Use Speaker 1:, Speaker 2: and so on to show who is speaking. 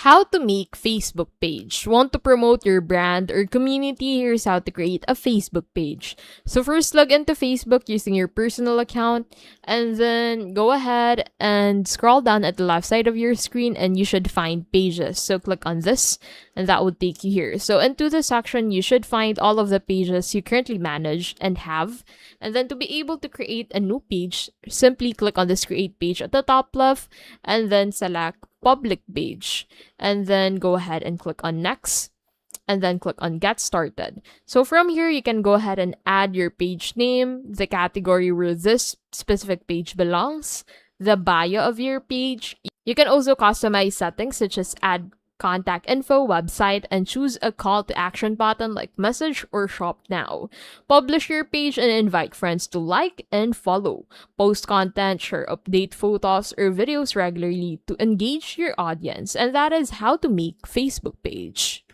Speaker 1: How to make Facebook page. Want to promote your brand or community? Here's how to create a Facebook page. So first log into Facebook using your personal account and then go ahead and scroll down at the left side of your screen and you should find pages. So click on this and that would take you here. So into this section, you should find all of the pages you currently manage and have. And then to be able to create a new page, simply click on this create page at the top left and then select public page and then go ahead and click on next and then click on get started. So from here you can go ahead and add your page name, the category where this specific page belongs, the bio of your page. You can also customize settings such as add contact info, website, and choose a call to action button like message or shop now. Publish your page and invite friends to like and follow. Post content, share update photos or videos regularly to engage your audience. And that is how to make Facebook page.